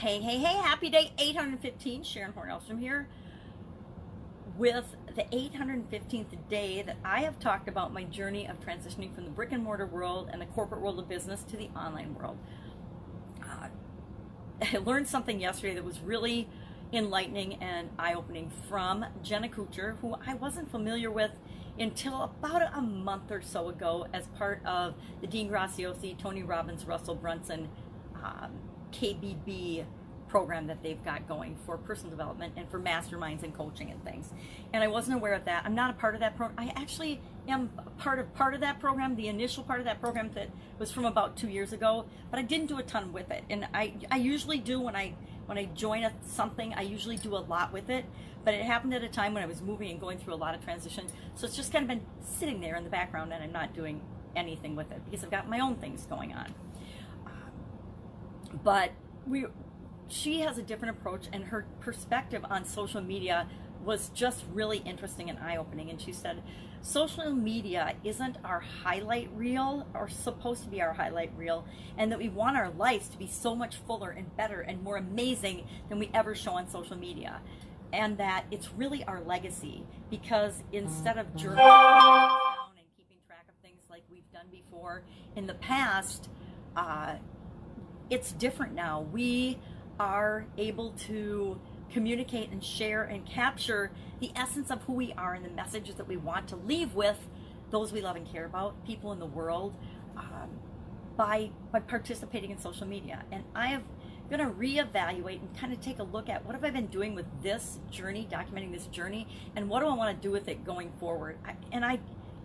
Hey, happy day 815. Sharon Horne-Ellstrom here with the 815th day that I have talked about my journey of transitioning from the brick and mortar world and the corporate world of business to the online world. I learned something yesterday that was really enlightening and eye-opening from Jenna Kutcher, who I wasn't familiar with until about a month or so ago as part of the Dean Graziosi, Tony Robbins, Russell Brunson KBB program that they've got going for personal development and for masterminds and coaching and things. And I wasn't aware of that. I'm not a part of that program. I actually am part of that program, the initial part of that program that was from about 2 years ago, but I didn't do a ton with it. And I usually do when I join something, I usually do a lot with it, but it happened at a time when I was moving and going through a lot of transition. So it's just kind of been sitting there in the background and I'm not doing anything with it because I've got my own things going on. But she has a different approach, and her perspective on social media was just really interesting and eye-opening. And she said, social media isn't our highlight reel, or supposed to be our highlight reel, and that we want our lives to be so much fuller and better and more amazing than we ever show on social media. And that it's really our legacy, because instead of journaling down and keeping track of things like we've done before in the past, it's different now. We are able to communicate and share and capture the essence of who we are and the messages that we want to leave with those we love and care about, people in the world, by participating in social media. And I am going to reevaluate and kind of take a look at what have I been doing with this journey, documenting this journey, and what do I want to do with it going forward.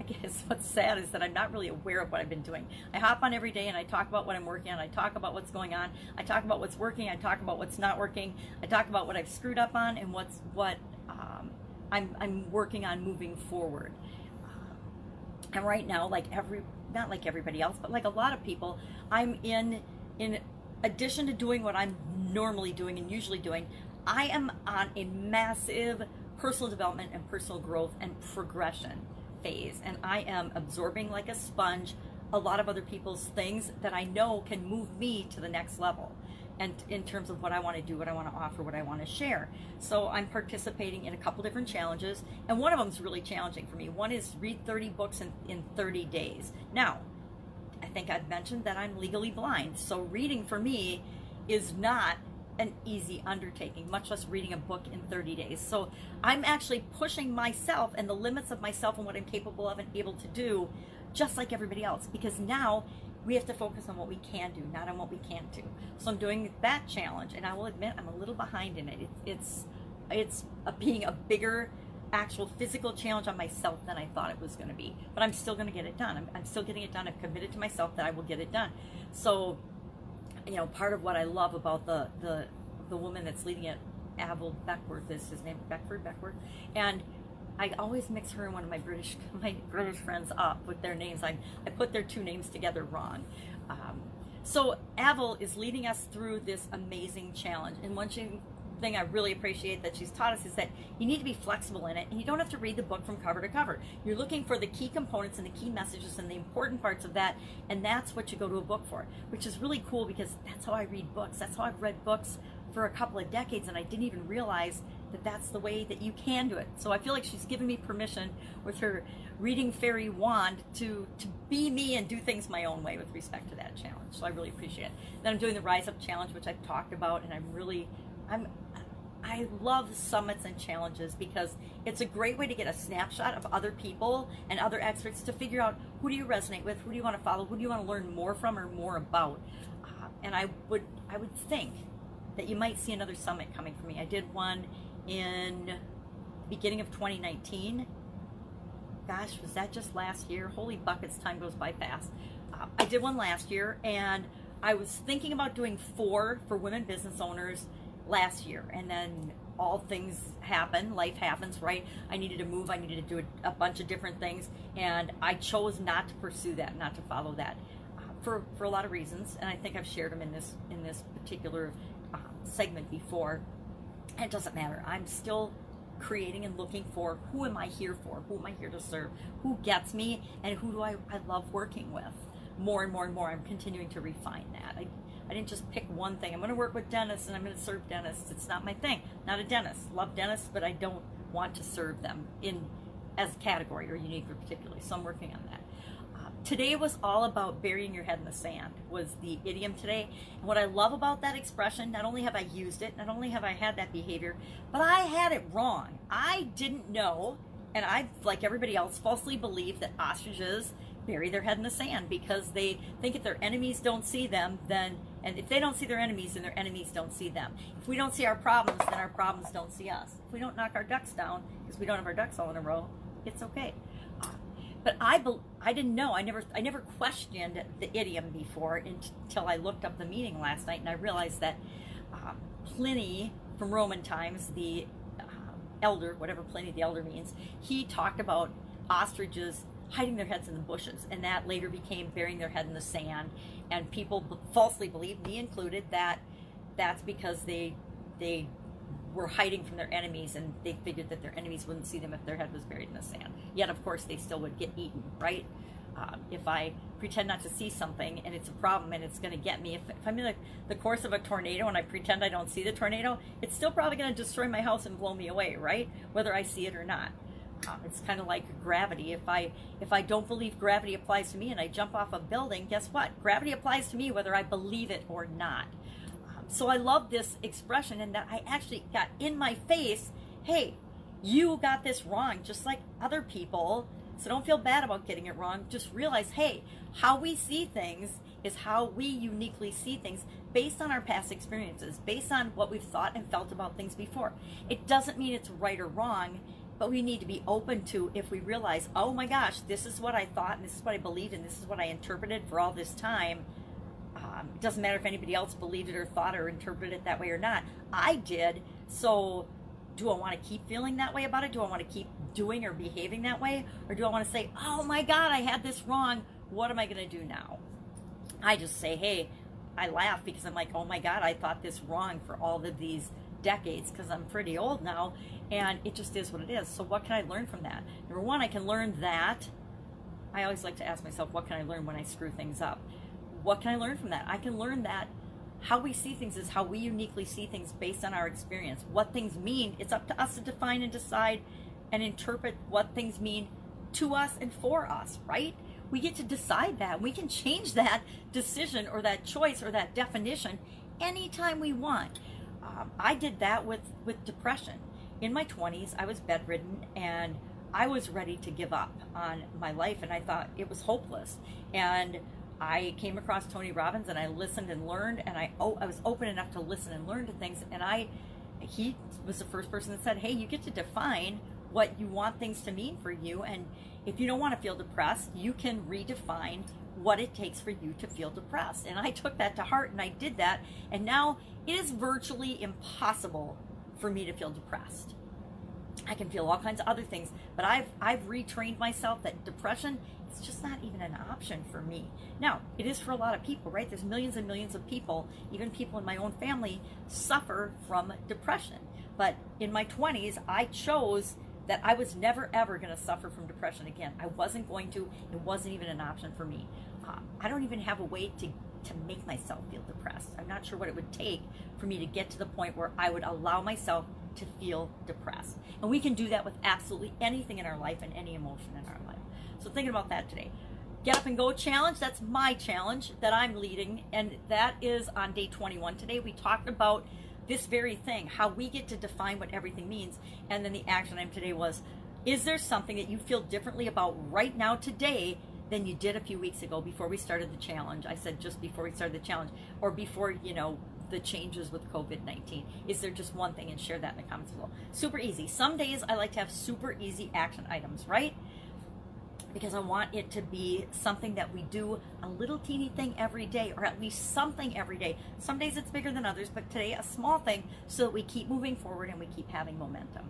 I guess what's sad is that I'm not really aware of what I've been doing. I hop on every day and I talk about what I'm working on. I talk about what's going on. I talk about what's working. I talk about what's not working. I talk about what I've screwed up on and what I'm working on moving forward. And right now, not like everybody else, but like a lot of people, I'm in addition to doing what I'm normally doing and usually doing, I am on a massive personal development and personal growth and progression phase, and I am absorbing like a sponge a lot of other people's things that I know can move me to the next level, and in terms of what I want to do, what I want to offer, what I want to share. So I'm participating in a couple different challenges, and one of them is really challenging for me. One is read 30 books in 30 days. Now, I think I've mentioned that I'm legally blind, so reading for me is not an easy undertaking, much less reading a book in 30 days. So I'm actually pushing myself and the limits of myself and what I'm capable of and able to do, just like everybody else, because now we have to focus on what we can do, not on what we can't do. So I'm doing that challenge, and I will admit I'm a little behind in it. It's being a bigger actual physical challenge on myself than I thought it was going to be, but I'm still going to get it done. I'm still getting it done. I've committed to myself that I will get it done. So, you know, part of what I love about the woman that's leading it, Avel Beckworth is his name, Beckford, and I always mix her and one of my British friends up with their names. I put their two names together wrong. So Avel is leading us through this amazing challenge, and one thing I really appreciate that she's taught us is that you need to be flexible in it, and you don't have to read the book from cover to cover. You're looking for the key components and the key messages and the important parts of that, and that's what you go to a book for, which is really cool because that's how I read books. That's how I've read books for a couple of decades, and I didn't even realize that that's the way that you can do it. So I feel like she's given me permission with her reading fairy wand to be me and do things my own way with respect to that challenge. So I really appreciate it. Then I'm doing the Rise Up Challenge, which I've talked about, and I love summits and challenges because it's a great way to get a snapshot of other people and other experts to figure out who do you resonate with, who do you want to follow, who do you want to learn more from or more about. And I would think that you might see another summit coming from me. I did one in the beginning of 2019. Gosh, was that just last year? Holy buckets, time goes by fast. I did one last year, and I was thinking about doing 4 for women business owners last year, and then all things happen, life happens, right? I needed to move, I needed to do a bunch of different things, and I chose not to pursue that, not to follow that, for a lot of reasons, and I think I've shared them in this particular segment before. And it doesn't matter. I'm still creating and looking for who am I here for, who am I here to serve, who gets me, and who do I love working with. More and more and more, I'm continuing to refine that. I didn't just pick one thing. I'm going to work with dentists and I'm going to serve dentists. It's not my thing. Not a dentist. Love dentists, but I don't want to serve them in as a category or unique or particularly. So I'm working on that. Today was all about burying your head in the sand, was the idiom today. And what I love about that expression, not only have I used it, not only have I had that behavior, but I had it wrong. I didn't know, and I, like everybody else, falsely believed that ostriches bury their head in the sand because they think if their enemies don't see them, then, and if they don't see their enemies, then their enemies don't see them. If we don't see our problems, then our problems don't see us. If we don't knock our ducks down because we don't have our ducks all in a row, it's okay. But I didn't know. I never questioned the idiom before until I looked up the meaning last night, and I realized that Pliny from Roman times, the elder, whatever Pliny the elder means, he talked about ostriches hiding their heads in the bushes, and that later became burying their head in the sand. And people falsely believed, me included, that that's because they were hiding from their enemies, and they figured that their enemies wouldn't see them if their head was buried in the sand. Yet, of course, they still would get eaten, right? If I pretend not to see something and it's a problem and it's going to get me, if I'm in the course of a tornado and I pretend I don't see the tornado, it's still probably going to destroy my house and blow me away, right? Whether I see it or not. It's kind of like gravity. If I don't believe gravity applies to me and I jump off a building, guess what? Gravity applies to me whether I believe it or not. So I love this expression, and that I actually got in my face, hey, you got this wrong, just like other people. So don't feel bad about getting it wrong. Just realize, hey, how we see things is how we uniquely see things based on our past experiences, based on what we've thought and felt about things before. It doesn't mean it's right or wrong, but we need to be open to, if we realize, oh my gosh, this is what I thought, and this is what I believed, and this is what I interpreted for all this time. It doesn't matter if anybody else believed it or thought or interpreted it that way or not. I did. So do I want to keep feeling that way about it? Do I want to keep doing or behaving that way? Or do I want to say, oh my God, I had this wrong. What am I going to do now? I just say, hey, I laugh because I'm like, oh my God, I thought this wrong for all of these decades because I'm pretty old now, and it just is what it is. So what can I learn from that? Number one, I can learn that. I always like to ask myself, what can I learn when I screw things up? What can I learn from that? I can learn that how we see things is how we uniquely see things based on our experience. What things mean, it's up to us to define and decide and interpret what things mean to us and for us, right? We get to decide that. We can change that decision or that choice or that definition anytime we want. I did that with depression. In my 20s, I was bedridden and I was ready to give up on my life, and I thought it was hopeless. And I came across Tony Robbins, and I listened and learned, and I was open enough to listen and learn to things. And he was the first person that said, hey, you get to define what you want things to mean for you. And if you don't want to feel depressed, you can redefine what it takes for you to feel depressed. And I took that to heart, and I did that. And now it is virtually impossible for me to feel depressed. I can feel all kinds of other things, but I've retrained myself that depression, it's just not even an option for me. Now, it is for a lot of people, right? There's millions and millions of people, even people in my own family, suffer from depression. But in my 20s, I chose that I was never, ever going to suffer from depression again. I wasn't going to. It wasn't even an option for me. I don't even have a way to make myself feel depressed. I'm not sure what it would take for me to get to the point where I would allow myself to feel depressed. And we can do that with absolutely anything in our life and any emotion in our life. So thinking about that today. Get Up and Go challenge, that's my challenge that I'm leading, and that is on day 21 today. We talked about this very thing, how we get to define what everything means. And then the action item today was, is there something that you feel differently about right now today than you did a few weeks ago before we started the challenge? I said just before we started the challenge, or before, the changes with COVID-19. Is there just one thing? And share that in the comments below. Super easy. Some days I like to have super easy action items, right? Because I want it to be something that we do a little teeny thing every day, or at least something every day. Some days it's bigger than others, but today a small thing so that we keep moving forward and we keep having momentum.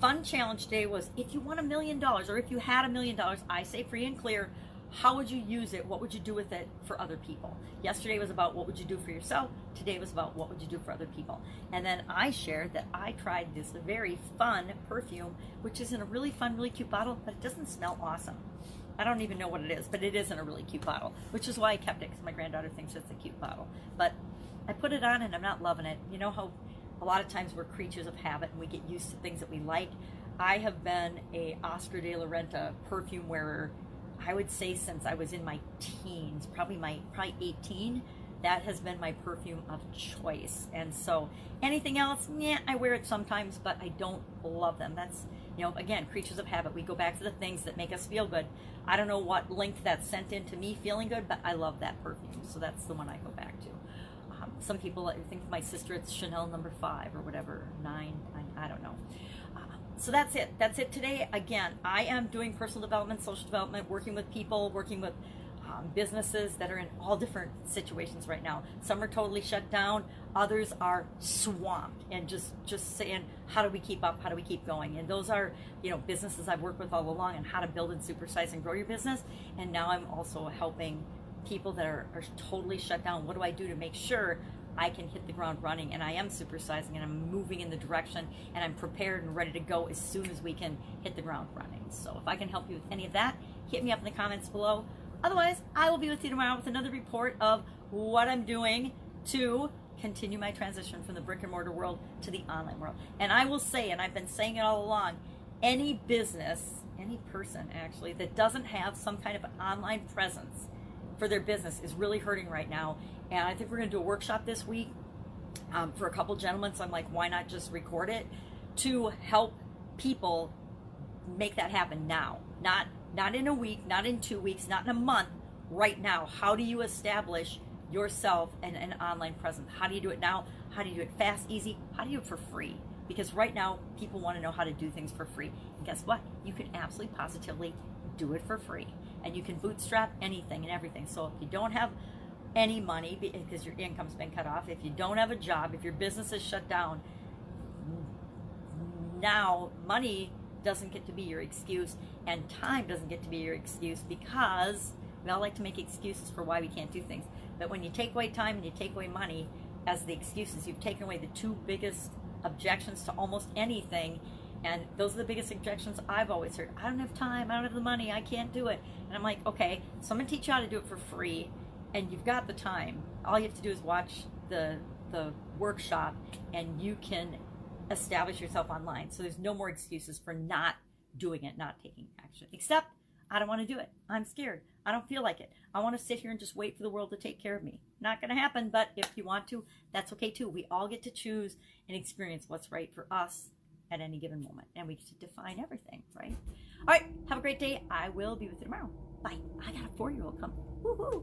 Fun challenge today was, if you won $1 million, or if you had $1 million, I say free and clear, how would you use it? What would you do with it for other people? Yesterday was about what would you do for yourself. Today was about what would you do for other people. And then I shared that I tried this very fun perfume, which is in a really fun, really cute bottle, but it doesn't smell awesome. I don't even know what it is, but it is in a really cute bottle, which is why I kept it, because my granddaughter thinks it's a cute bottle. But I put it on and I'm not loving it. You know how a lot of times we're creatures of habit and we get used to things that we like. I have been a Oscar de la Renta perfume wearer, I would say, since I was in my teens, probably 18. That has been my perfume of choice. And so anything else, yeah, I wear it sometimes, but I don't love them. That's, you know, again, creatures of habit. We go back to the things that make us feel good. I don't know what link that's sent into me feeling good, but I love that perfume. So that's the one I go back to. Some people, I think my sister, it's Chanel number 5 or whatever, 9, I don't know. So that's it. That's it today. Again, I am doing personal development, social development, working with people, working with businesses that are in all different situations right now. Some are totally shut down. Others are swamped and just saying, how do we keep up? How do we keep going? And those are, you know, businesses I've worked with all along, and how to build and supersize and grow your business. And now I'm also helping people that are totally shut down. What do I do to make sure I can hit the ground running, and I am supersizing and I'm moving in the direction and I'm prepared and ready to go as soon as we can hit the ground running. So if I can help you with any of that, hit me up in the comments below. Otherwise, I will be with you tomorrow with another report of what I'm doing to continue my transition from the brick and mortar world to the online world. And I will say, and I've been saying it all along, any business, any person actually, that doesn't have some kind of an online presence for their business is really hurting right now. And I think we're going to do a workshop this week for a couple gentlemen. So I'm like, why not just record it to help people make that happen now? Not in a week, not in 2 weeks, not in a month, right now. How do you establish yourself and an online presence? How do you do it now? How do you do it fast, easy? How do you do it for free? Because right now, people want to know how to do things for free. And guess what? You can absolutely, positively do it for free. And you can bootstrap anything and everything. So if you don't have any money because your income's been cut off, if you don't have a job, if your business is shut down, now money doesn't get to be your excuse, and time doesn't get to be your excuse, because we all like to make excuses for why we can't do things. But when you take away time and you take away money as the excuses, you've taken away the 2 biggest objections to almost anything. And those are the biggest objections I've always heard. I don't have time, I don't have the money, I can't do it. And I'm like, okay, so I'm gonna teach you how to do it for free, and you've got the time. All you have to do is watch the workshop, and you can establish yourself online. So there's no more excuses for not doing it, not taking action. Except, I don't want to do it. I'm scared. I don't feel like it. I want to sit here and just wait for the world to take care of me. Not going to happen, but if you want to, that's okay too. We all get to choose and experience what's right for us at any given moment, and we get to define everything, right? All right, have a great day. I will be with you tomorrow. Bye. I got a 4-year-old coming. Woohoo!